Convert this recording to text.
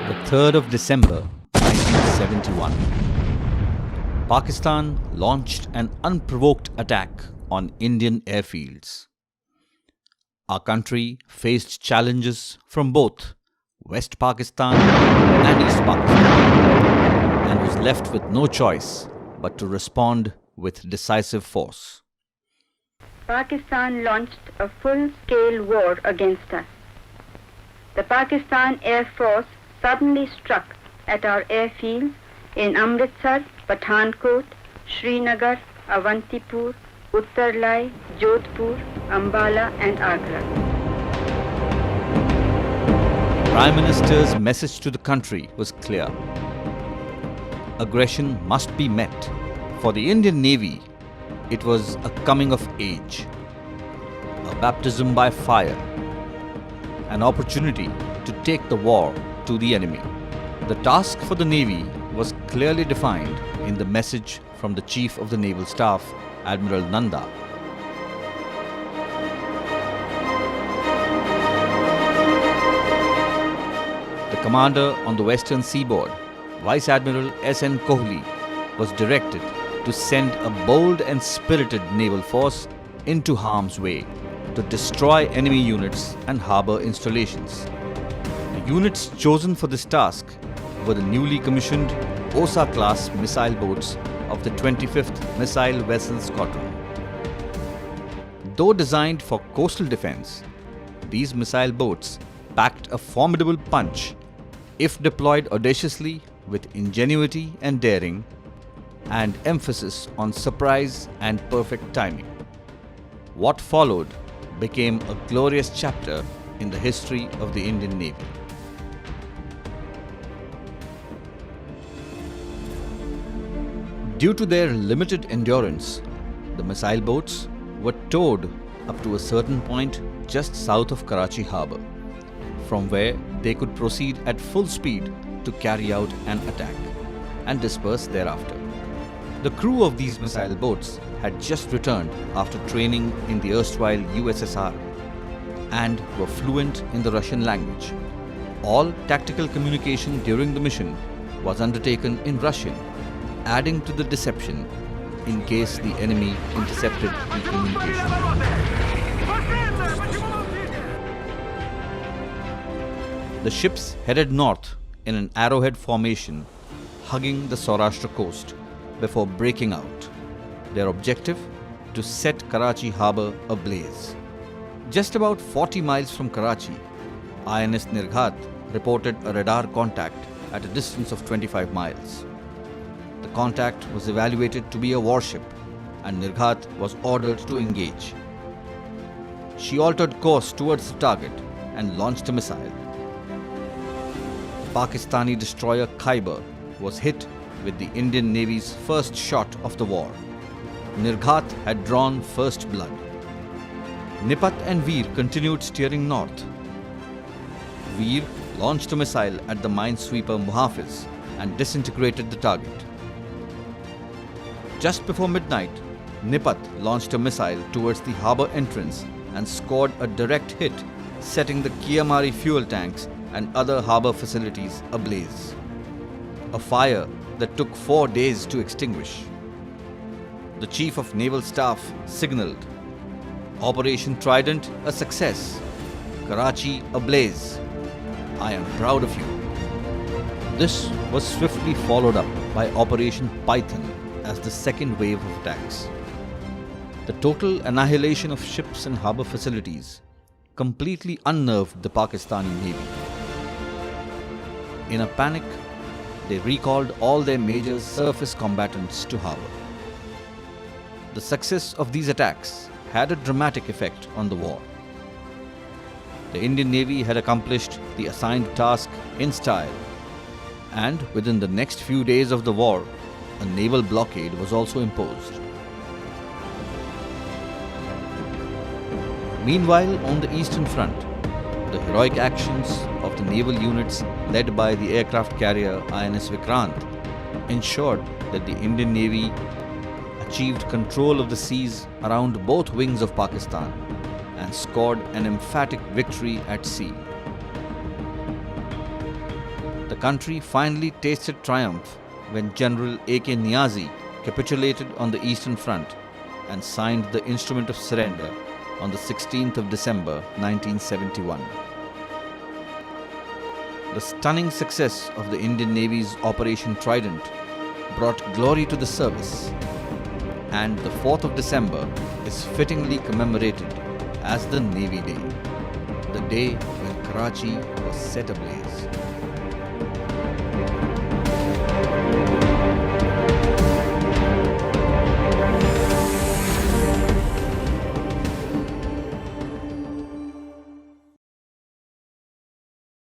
The 3rd of December 1971. Pakistan launched an unprovoked attack on Indian airfields. Our country faced challenges from both West Pakistan and East Pakistan and was left with no choice but to respond with decisive force. Pakistan launched a full-scale war against us. The Pakistan Air Force suddenly struck at our airfields in Amritsar, Pathankot, Srinagar, Avantipur, Uttarlai, Jodhpur, Ambala and Agra. Prime Minister's message to the country was clear. Aggression must be met. For the Indian Navy, it was a coming of age, a baptism by fire, an opportunity to take the war to the enemy. The task for the Navy was clearly defined in the message from the Chief of the Naval Staff, Admiral Nanda. The commander on the western seaboard, Vice Admiral S.N. Kohli, was directed to send a bold and spirited naval force into harm's way to destroy enemy units and harbour installations. The units chosen for this task were the newly commissioned Osa-class missile boats of the 25th Missile Vessel Squadron. Though designed for coastal defence, these missile boats packed a formidable punch if deployed audaciously with ingenuity and daring, and emphasis on surprise and perfect timing. What followed became a glorious chapter in the history of the Indian Navy. Due to their limited endurance, the missile boats were towed up to a certain point just south of Karachi harbour, from where they could proceed at full speed to carry out an attack and disperse thereafter. The crew of these missile boats had just returned after training in the erstwhile USSR and were fluent in the Russian language. All tactical communication during the mission was undertaken in Russian, adding to the deception in case the enemy intercepted the communication. The ships headed north in an arrowhead formation, hugging the Saurashtra coast before breaking out. Their objective? To set Karachi harbour ablaze. Just about 40 miles from Karachi, INS Nirghat reported a radar contact at a distance of 25 miles. The contact was evaluated to be a warship and Nirghat was ordered to engage. She altered course towards the target and launched a missile. The Pakistani Destroyer Khaiber was hit with the Indian Navy's first shot of the war. Nirghat had drawn first blood. Nipat and Veer continued steering north. Veer launched a missile at the Minesweeper Muhafiz and disintegrated the target. Just before midnight, Nipat launched a missile towards the harbour entrance and scored a direct hit, setting the Kiamari fuel tanks and other harbour facilities ablaze. A fire that took 4 days to extinguish. The Chief of Naval Staff signalled, "Operation Trident a success. Karachi ablaze. I am proud of you." This was swiftly followed up by Operation Python as the second wave of attacks. The total annihilation of ships and harbour facilities completely unnerved the Pakistani Navy. In a panic, they recalled all their major surface combatants to harbour. The success of these attacks had a dramatic effect on the war. The Indian Navy had accomplished the assigned task in style, and within the next few days of the war, a naval blockade was also imposed. Meanwhile, on the Eastern Front, the heroic actions of the naval units led by the aircraft carrier INS Vikrant ensured that the Indian Navy achieved control of the seas around both wings of Pakistan and scored an emphatic victory at sea. The The country finally tasted triumph when General A.K. Niazi capitulated on the Eastern Front and signed the Instrument of Surrender on the 16th of December 1971. The stunning success of the Indian Navy's Operation Trident brought glory to the service, and the 4th of December is fittingly commemorated as the Navy Day, the day when Karachi was set ablaze.